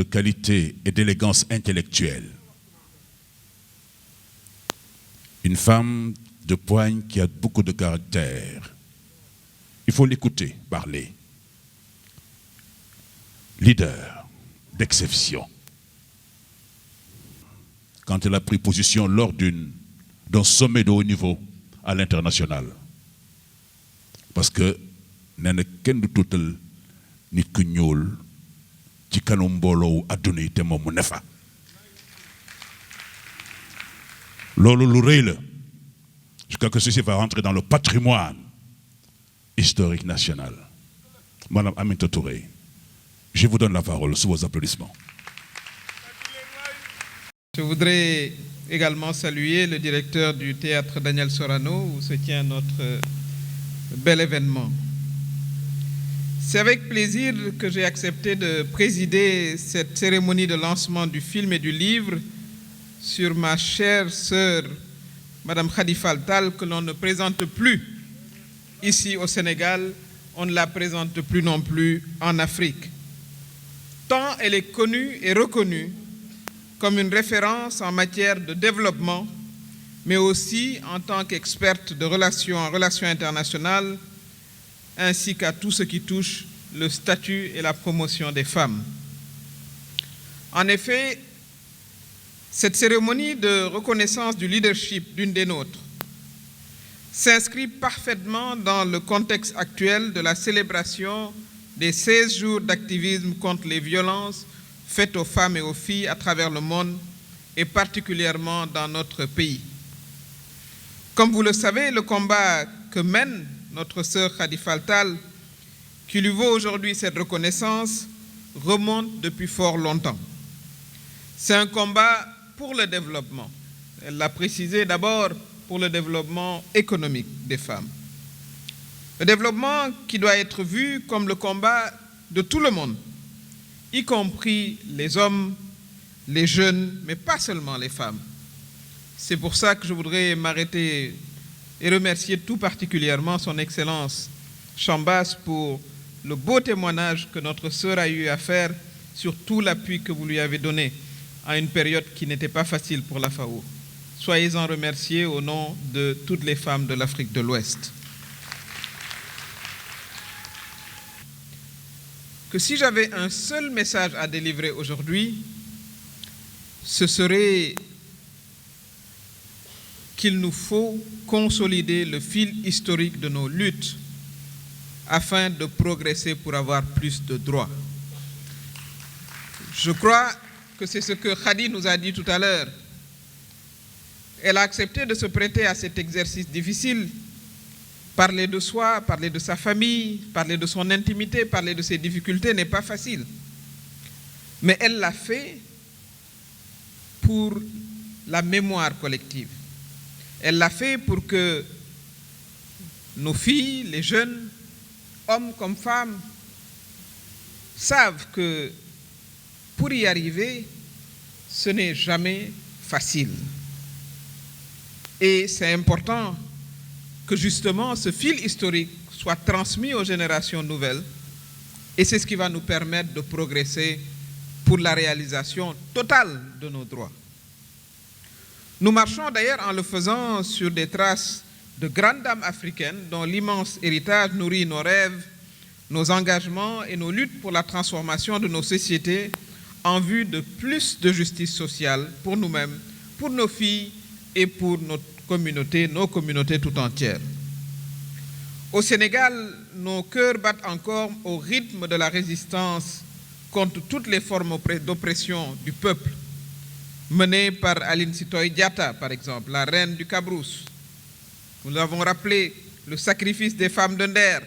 qualité et d'élégance intellectuelle. Une femme de poigne qui a beaucoup de caractère. Il faut l'écouter parler. Leader d'exception. Quand elle a pris position lors d'un sommet de haut niveau à l'international. Parce que nee na kenn du tuutal nit ku ñuul ci kanam mbooloo adduna yi te moom mu ne fa. Loolu lu rëy la. Je crois que ceci va rentrer dans le patrimoine historique national. Madame Aminata Touré, je vous donne la parole sous vos applaudissements. Je voudrais également saluer le directeur du théâtre Daniel Sorano où se tient notre bel événement. C'est avec plaisir que j'ai accepté de présider cette cérémonie de lancement du film et du livre sur ma chère sœur, Madame Khady Fall Tall, que l'on ne présente plus ici au Sénégal. on ne la présente plus non plus en Afrique. Tant elle est connue et reconnue comme une référence en matière de développement, mais aussi en tant qu'experte en relations internationales, ainsi qu'à tout ce qui touche le statut et la promotion des femmes. En effet, cette cérémonie de reconnaissance du leadership d'une des nôtres s'inscrit parfaitement dans le contexte actuel de la célébration des 16 jours d'activisme contre les violences faites aux femmes et aux filles à travers le monde et particulièrement dans notre pays. Comme vous le savez, le combat que mène notre sœur Khady Fall Tall, qui lui vaut aujourd'hui cette reconnaissance, remonte depuis fort longtemps. C'est un combat pour le développement. Elle l'a précisé d'abord pour le développement économique des femmes. Le développement qui doit être vu comme le combat de tout le monde, y compris les hommes, les jeunes, mais pas seulement les femmes. C'est pour ça que je voudrais m'arrêter et remercier tout particulièrement son Excellence Chambas pour le beau témoignage que notre sœur a eu à faire sur tout l'appui que vous lui avez donné à une période qui n'était pas facile pour la FAO. Soyez-en remerciés au nom de toutes les femmes de l'Afrique de l'Ouest. Que si j'avais un seul message à délivrer aujourd'hui, ce serait qu'il nous faut consolider le fil historique de nos luttes afin de progresser pour avoir plus de droits. Je crois que c'est ce que Khady nous a dit tout à l'heure. Elle a accepté de se prêter à cet exercice difficile. Parler de soi, parler de sa famille, parler de son intimité, parler de ses difficultés n'est pas facile. Mais elle l'a fait pour la mémoire collective. Elle l'a fait pour que nos filles, les jeunes, hommes comme femmes, savent que pour y arriver, ce n'est jamais facile. Et c'est important que justement ce fil historique soit transmis aux générations nouvelles, et c'est ce qui va nous permettre de progresser pour la réalisation totale de nos droits. Nous marchons d'ailleurs en le faisant sur des traces de grandes dames africaines dont l'immense héritage nourrit nos rêves, nos engagements et nos luttes pour la transformation de nos sociétés en vue de plus de justice sociale pour nous-mêmes, pour nos filles et pour nos communautés tout entières. Au Sénégal, nos cœurs battent encore au rythme de la résistance contre toutes les formes d'oppression du peuple, menée par Aline Sitoé Diatta, par exemple, la reine du Cabrousse. Nous l'avons rappelé, le sacrifice des femmes de Nder,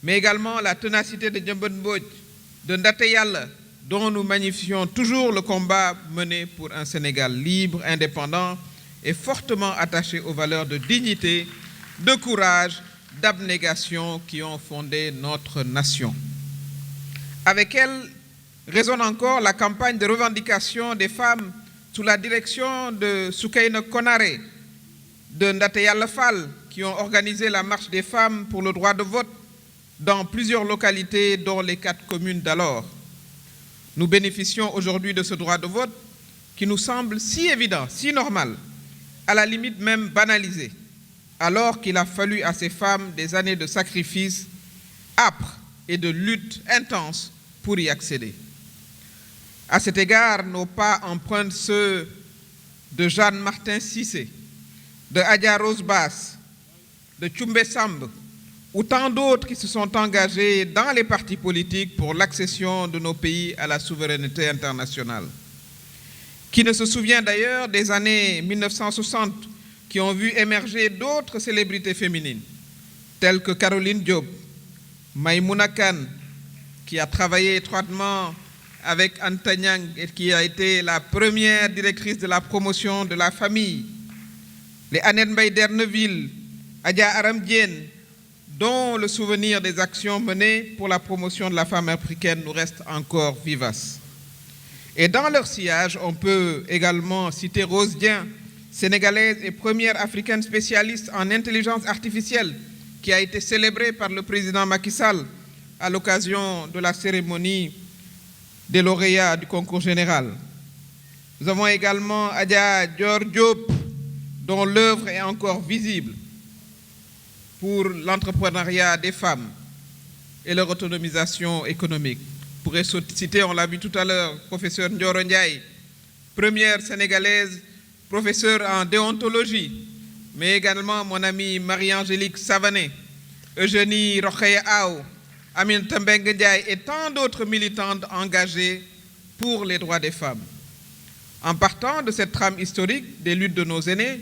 mais également la ténacité de Djembe Mbodj, de Ndaté Yalla, dont nous magnifions toujours le combat mené pour un Sénégal libre, indépendant et fortement attaché aux valeurs de dignité, de courage, d'abnégation qui ont fondé notre nation. Avec elle résonne encore la campagne de revendication des femmes sous la direction de Soukaina Konaré, de Ndaté Yalla Fall, qui ont organisé la marche des femmes pour le droit de vote dans plusieurs localités, dont les 4 communes d'alors. Nous bénéficions aujourd'hui de ce droit de vote qui nous semble si évident, si normal, à la limite même banalisé, alors qu'il a fallu à ces femmes des années de sacrifices âpres et de luttes intenses pour y accéder. À cet égard, nos pas empruntent ceux de Jeanne Martin Cissé, de Adja Rose Bass, de Tchoumbe Samb, ou tant d'autres qui se sont engagés dans les partis politiques pour l'accession de nos pays à la souveraineté internationale. Qui ne se souvient d'ailleurs des années 1960 qui ont vu émerger d'autres célébrités féminines, telles que Caroline Diop, Maïmouna Kane, qui a travaillé étroitement avec Anta Niang et qui a été la première directrice de la promotion de la famille, les Annette Mbaye d'Erneville, Adja Aram Diène, dont le souvenir des actions menées pour la promotion de la femme africaine nous reste encore vivace. Et dans leur sillage, on peut également citer Rose Dien, sénégalaise et première africaine spécialiste en intelligence artificielle, qui a été célébré par le président Macky Sall à l'occasion de la cérémonie des lauréats du concours général. Nous avons également Adja Dior Diop, dont l'œuvre est encore visible pour l'entrepreneuriat des femmes et leur autonomisation économique. Je pourrais citer, on l'a vu tout à l'heure, professeur Ndioro Ndiaye, première sénégalaise, professeure en déontologie, mais également mon amie Marie-Angélique Savané, Eugénie Rokhaya Aou, Aminata Mbengue Ndiaye et tant d'autres militantes engagées pour les droits des femmes. En partant de cette trame historique des luttes de nos aînés,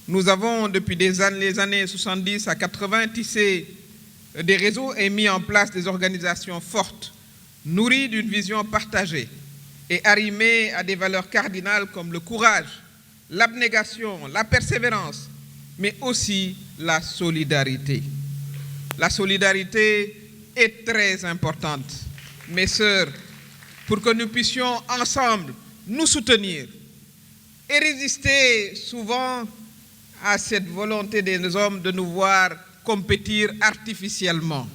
nous avons depuis les années 70 à 80 tissé des réseaux et mis en place des organisations fortes, nourries d'une vision partagée et arrimées à des valeurs cardinales comme le courage, l'abnégation, la persévérance, mais aussi la solidarité. La solidarité est très importante, mes sœurs, pour que nous puissions ensemble nous soutenir et résister souvent à cette volonté des hommes de nous voir compétir artificiellement.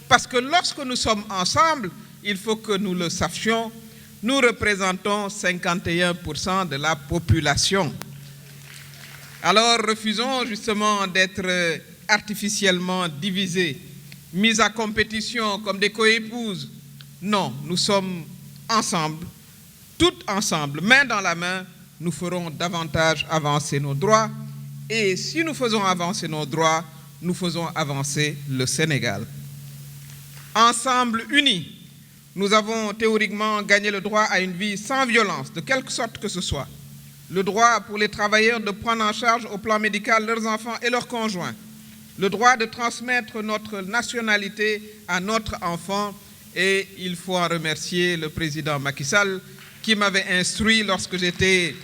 Parce que lorsque nous sommes ensemble, il faut que nous le sachions, nous représentons 51% de la population. Alors refusons justement d'être artificiellement divisés, mis à compétition comme des coépouses. Non, nous sommes ensemble, toutes ensemble, main dans la main, nous ferons davantage avancer nos droits. Et si nous faisons avancer nos droits, nous faisons avancer le Sénégal. Ensemble, unis, nous avons théoriquement gagné le droit à une vie sans violence, de quelque sorte que ce soit. Le droit pour les travailleurs de prendre en charge au plan médical leurs enfants et leurs conjoints. Le droit de transmettre notre nationalité à notre enfant. Et il faut en remercier le président Macky Sall qui m'avait instruit lorsque j'étais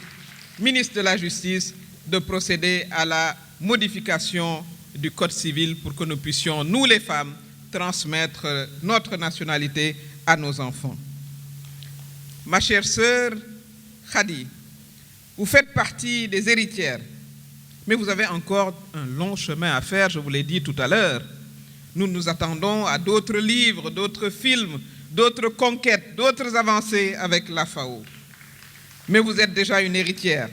ministre de la Justice de procéder à la modification du Code civil pour que nous puissions, nous les femmes, transmettre notre nationalité à nos enfants. Ma chère sœur Khady, vous faites partie des héritières, mais vous avez encore un long chemin à faire, je vous l'ai dit tout à l'heure. Nous nous attendons à d'autres livres, d'autres films, d'autres conquêtes, d'autres avancées avec la FAO. Mais vous êtes déjà une héritière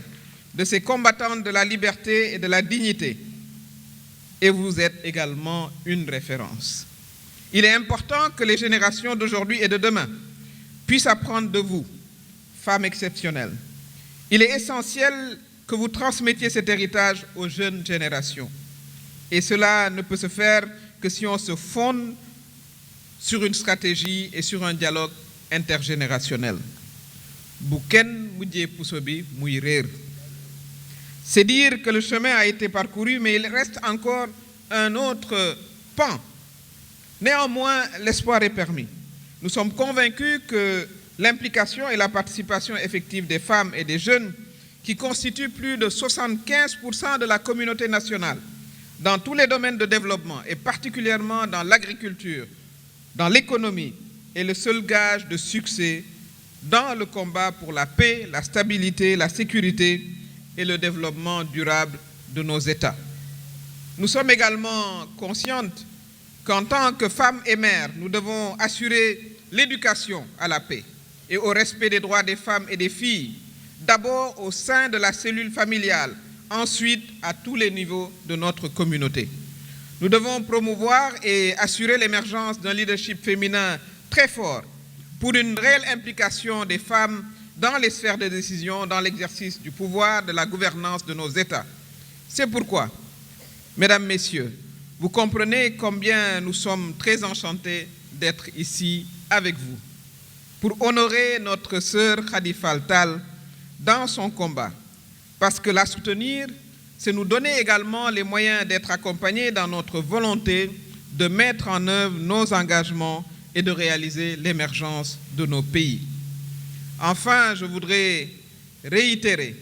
de ces combattantes de la liberté et de la dignité. Et vous êtes également une référence. Il est important que les générations d'aujourd'hui et de demain puissent apprendre de vous, femmes exceptionnelles. Il est essentiel que vous transmettiez cet héritage aux jeunes générations. Et cela ne peut se faire que si on se fonde sur une stratégie et sur un dialogue intergénérationnel. Bouken Moudjé Poussobi Mouirer. C'est dire que le chemin a été parcouru, mais il reste encore un autre pan. Néanmoins, l'espoir est permis. Nous sommes convaincus que l'implication et la participation effective des femmes et des jeunes, qui constituent plus de 75% de la communauté nationale, dans tous les domaines de développement, et particulièrement dans l'agriculture, dans l'économie, est le seul gage de succès dans le combat pour la paix, la stabilité, la sécurité et le développement durable de nos États. Nous sommes également conscientes qu'en tant que femmes et mères, nous devons assurer l'éducation à la paix et au respect des droits des femmes et des filles, d'abord au sein de la cellule familiale, ensuite à tous les niveaux de notre communauté. Nous devons promouvoir et assurer l'émergence d'un leadership féminin très fort pour une réelle implication des femmes dans les sphères de décision, dans l'exercice du pouvoir, de la gouvernance de nos États. C'est pourquoi, mesdames, messieurs, vous comprenez combien nous sommes très enchantés d'être ici avec vous pour honorer notre sœur Khady Fall Tall dans son combat. Parce que la soutenir, c'est nous donner également les moyens d'être accompagnés dans notre volonté de mettre en œuvre nos engagements et de réaliser l'émergence de nos pays. Enfin, je voudrais réitérer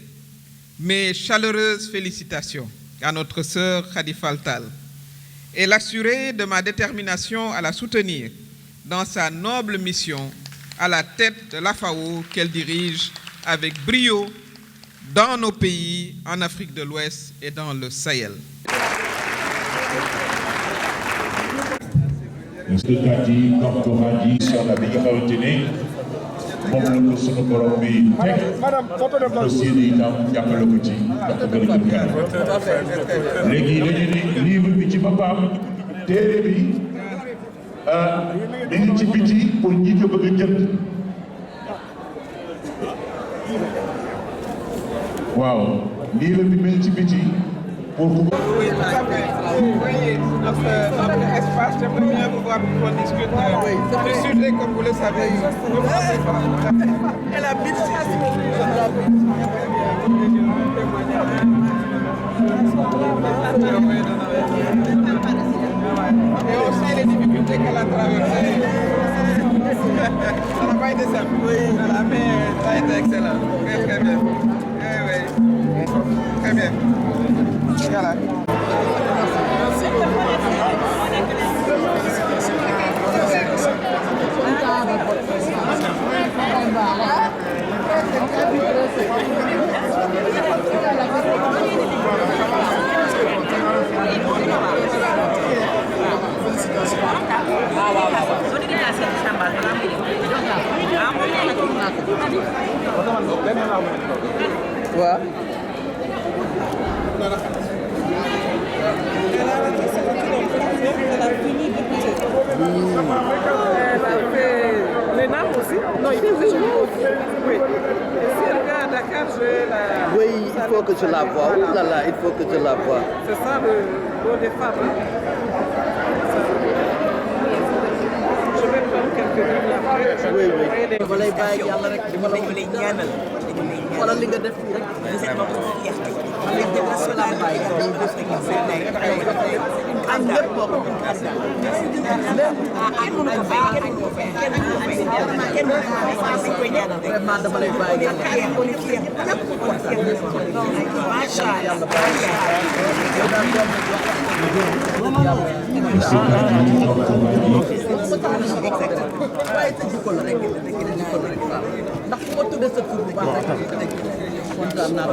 mes chaleureuses félicitations à notre sœur Khady Fall Tall et l'assurer de ma détermination à la soutenir dans sa noble mission à la tête de la FAO qu'elle dirige avec brio dans nos pays, en Afrique de l'Ouest et dans le Sahel. dëkkaat yi gox-goxaat yi soxna bi nga xamante ne moom la ko sunu borom bi teg aussi ni itam jàppale ko ci ndax ko gën a jëm kanam léegi dañu ne livre bi ci boppam téere bi mi ngi ci biti pour ñi ko bëgg a jënd waaw livre bi mi ngi ci biti pour ku Oui, tout à fait. Oui, notre espace, j'aimerais bien vous voir pour qu'on discute du sujet, comme vous le savez. Elle habite ici. Et aussi les difficultés qu'elle a traversées. Ça n'a pas été simple. Oui, voilà, mais ça a été excellent. Très, très bien. Eh oui. Très bien. Voilà. Quoi? Les names aussi? Non, il faut que je le oui. Et si elle vient à Dakar, je vais la... Oui, il faut que je la voie. Oh là là, il faut que je la voie. C'est ça le dos des femmes. Hein? Je vais prendre quelques lignes après. Oui, oui. Dama lay bàyyi yàlla rek di ma la ñaanal. Wala li nga def fii rek. Am lépp bokk. Vraiment dama lay bàyyi yàlla. waaye sa jikko la rek ndax fu ma tuddee sa tur bu baax rek kontaan naa